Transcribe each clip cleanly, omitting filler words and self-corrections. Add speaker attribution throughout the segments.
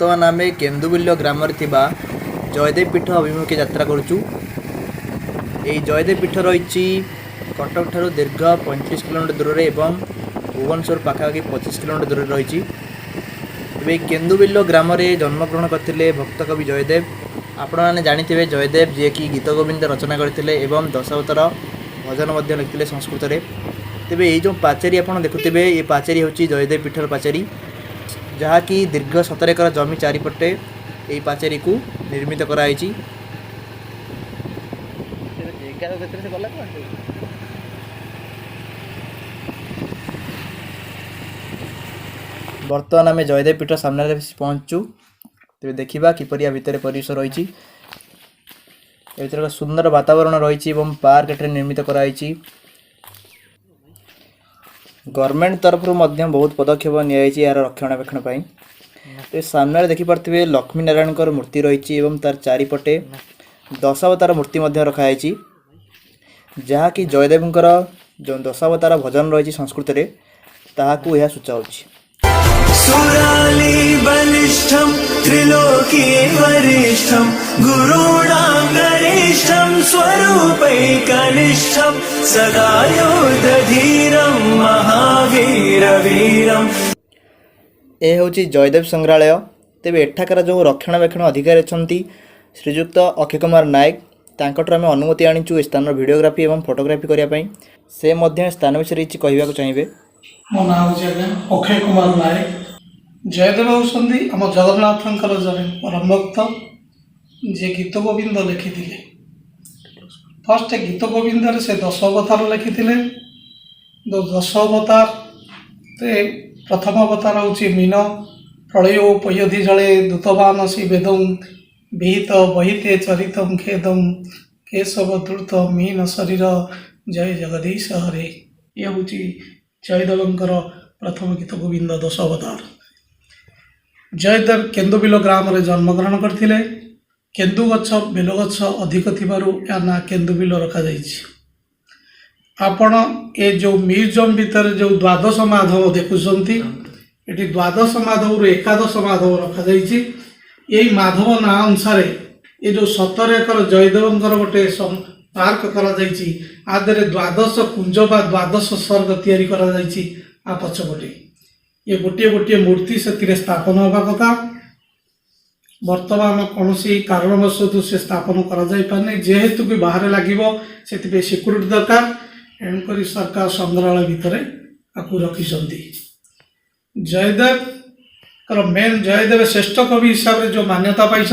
Speaker 1: बर्तमान आम केन्दुबिल्ल ग्राम जयदेव पीठ अभिमुखे यात्रा करुचु। यही जयदेव पीठ रही कटक ठारू दीर्घ 35 किलोमीटर दूर एवं भुवनेश्वर पाखापाखि 25 किलोमीटर दूर रही। तेज केन्दुबिल्ल ग्राम जन्मग्रहण करते भक्त कवि जयदेव। आपण मैंने जानिथिबे जयदेव जी कि गीत गोविंद रचना करते एवं दशावतार भजन लिखते संस्कृत में। तेज ये जो पाचेरी आप देखुवे ये पाचेरी हूँ जयदेव पीठर पाचेरी, जहाँकि दीर्घ 17 एकर जमी चारिपटे यही पाचेरी को निर्मित कराई। बर्तमान आम जयदेव पीठ सामने पहुँचु। तेज देखा किपर या भितर परिवेश रही सुंदर वातावरण रही पार्क एट निर्मित कराई। गवर्नमेंट तरफ बहुत पदक्षेप नि यार रक्षणाबेक्षण पाई। तो सामने देखिपे लक्ष्मी नारायण मूर्ति रही तार चारिपटे दशावतार मूर्ति रखाई, जहाँकि जयदेवंकर जो दशावतार भजन रही संस्कृत में ताकू यह सूचाऊँच।
Speaker 2: सुराली बलिष्ठं त्रिलोकी वरिष्ठं गुरूणां गरिष्ठं स्वरूपैकनिष्ठं सदा योद्धधीरं महावीरवीरं।
Speaker 1: ए हूँ जयदेव संग्रहालय। तेबे एठाकार जो रक्षणाबेक्षण अधिकारी अच्छा श्रीजुक्त अक्षय कुमार नायक तांकठु आम अनुमति आनीचु स्थान वीडियोग्राफी और फोटोग्राफी करने से मध्य स्थान विषय कहवाक चाहिए।
Speaker 3: मो ना हूँ अक्षय कुमार नायक। जयदेव होती आम जगन्नाथंकर जड़े परम भक्त जे गीत गोविंद लिखि। फर्स्ट गीत गोविंद से 10 अवतार लिखि। जो 10 अवतार प्रथम अवतार हूँ मीन प्रलय पयधि जले दूतवानसी वेदं विहित बहिते चरितम खेदम केशव द्रुत मीन शरीर जय जगदीश हरे। ये हूँ जयदेवंकर प्रथम गीत गोविंद 10 अवतार। जयदेव केन्दुबिल्ल ग्राम रे जन्मग्रहण करते। केन्दु गछ बेल गछ अधिक थिबारु या ना केन्दुबिल्ल रखा जाइछि। आपण ए जो म्यूजियम भीतर जो द्वादश माधव देखुछंती एटी द्वादश माधव रे एकादश माधव रखा जाइछि। यही माधव ना अनुसार ये जो 17 एकर जयदेवंकर गोटे पार्क करा जाइछि। आदरे द्वादश कुंज बा द्वादश स्वर्ग तैयारी करा जाइछि। आ पछपटे ये गोटे गोटे मूर्ति से स्थापन होगा कथा। वर्तमान कौन कारणवश से स्थापन कर जेहेतु भी बाहर लगे से सिक्यूरीटी दरकार। एणुक सरकार संग्रहालय भितर आपको रखी। जयदेव मेन जयदेव श्रेष्ठ कवि हिसाब से जो मान्यता पाई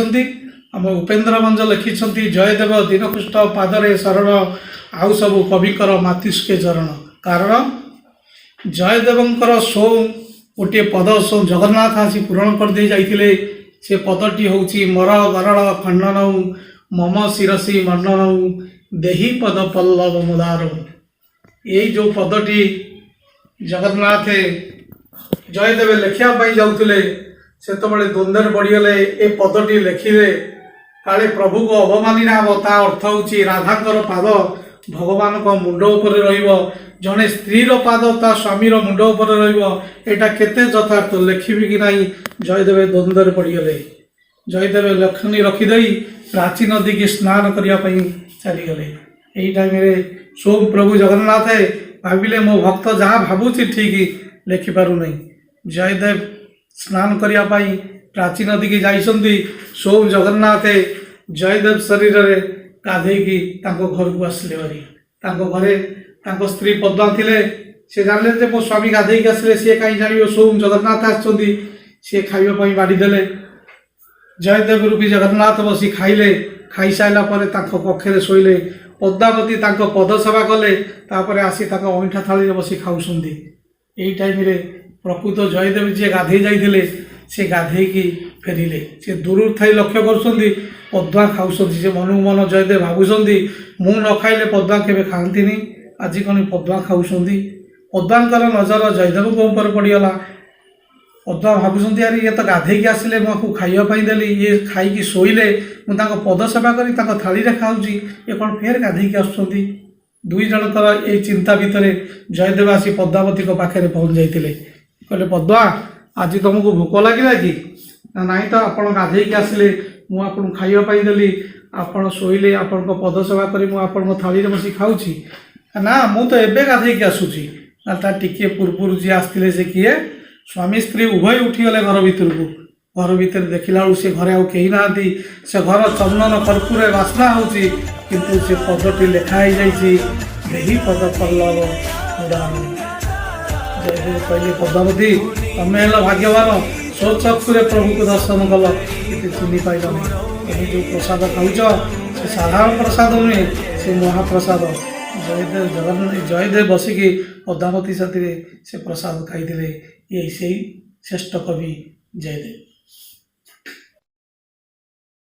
Speaker 3: आम उपेन्द्र मंज लिखिं जयदेव दीनकृष्ण पादरे शरण आउ सब कविकर मातिष्के चरण। कारण जयदेवंकर सो गोटे पद सो जगन्नाथ आसी पूरण कर दे जाइथिले। से पदटी हूँ मर गरल खंडन मम शिरसी मंडन देही पद पल्लव मुदार। यही जो पदटी जगन्नाथ जयदेव लिखा जाऊे से द्वंद्व बढ़ीगले ए पदटी लिखिले काले प्रभु को अवमानना हम। ता अर्थ हूँ राधाकर पाद भगवान को मुंड उपर रहिबो, जड़े स्त्रीर पाद ता स्वामीर मुंड उपर रहिबो। एटा केते यथार्थ लिखिबी कि नहीं। जयदेव द्वंद्व पड़गले। जयदेव लक्ष्मी रखिदे प्राची नदी की स्नान करने चलीगले। यही टाइम सोम प्रभु जगन्नाथ भाविले मो भक्त जहाँ भावुची ठीक लिखिपार नहीं। जयदेव स्नान करने प्राची नदी की जाइछंती। सोम जगन्नाथ जयदेव शरीर रे गाधेकी घर को आसिले घरे स्त्री पद्मा थिले। से जानले मो स्वामी गाधेकी आसिले सी कहीं जान सोम जगन्नाथ आछंती। सी खाइबा बाड़ी देले। जयदेव रूपी जगन्नाथ बसी खाइले। खाई साइला परे तांको कक्षे शोइले। पद्मावती तांको पद सेवा कले। तापरे आसी तांको अंगठा थाली बसी खाउछंती। एई टाइम रे प्रकृत जयदेव जी गाधे जाइथिले से गाधेकी फेरिले। से दूर थाई लक्ष्य करुछंती पद्मा खाउछंती। से मन मन जयदेव भावुछंती मु न खाइले पद्मा केबे खांतीनी। आज कौन पद्मा खाउछंती। पद्मांकर नजर जयदेव को ऊपर पड़गला। पद्मा भावुं यार ये तो गाधेकी आसिले मुझे खाइबापी देली। ये खाई शोइले मुझे पद सेवा करी थाली रे खाऊँगी। ये कौन फेर गाधेकी आसुँच। दुई जनकर ये चिंता भितर जयदेव आसी पद्मावती पाखे पहुँच जाते। कहले पद्मा आज तुमको भोक लगे कि ନା ନାଇଁ ତ ଆପଣ ଗାଧେଇକି ଆସିଲେ ମୁଁ ଆପଣଙ୍କୁ ଖାଇବା ପାଇଁ ଦେଲି, ଆପଣ ଶୋଇଲେ ଆପଣଙ୍କ ପଦ ସେବା କରି ମୁଁ ଆପଣଙ୍କ ଥାଳିରେ ବସି ଖାଉଛି। ନା ମୁଁ ତ ଏବେ ଗାଧେଇକି ଆସୁଛି। ନା ତା ଟିକିଏ ପୂର୍ବରୁ ଯିଏ ଆସିଥିଲେ ସେ କିଏ? ସ୍ୱାମୀ ସ୍ତ୍ରୀ ଉଭୟ ଉଠିଗଲେ ଘର ଭିତରକୁ। ଘର ଭିତରେ ଦେଖିଲା ବେଳକୁ ସେ ଘରେ ଆଉ କେହି ନାହାନ୍ତି। ସେ ଘର ଚନ୍ଦନ କର୍ପୂରେ ବାସ୍ନା ହେଉଛି, କିନ୍ତୁ ସେ ପଦଟି ଲେଖା ହେଇଯାଇଛି, ଏହି ପଦ ପଲ୍ଲବ ଉଡ଼ାଣି। ଜୟଦେବ କହିଲେ, ପଦ୍ମାବତୀ ତମେ ହେଲ ଭାଗ୍ୟବାନ, ସ୍ୱଚକ୍ଷୁରେ ପ୍ରଭୁକୁ ଦର୍ଶନ କଲ, କିନ୍ତୁ ଚିହ୍ନି ପାଇଲନି। ତମେ ଯେଉଁ ପ୍ରସାଦ ଖାଉଛ ସେ ସାଧାରଣ ପ୍ରସାଦ ନୁହେଁ, ସେ ମହାପ୍ରସାଦ। ଜୟଦେବ ବସିକି ପଦ୍ମାବତୀ ସାଥିରେ ସେ ପ୍ରସାଦ ଖାଇଥିଲେ। ସେଇ ଶ୍ରେଷ୍ଠ କବି ଜୟଦେବ।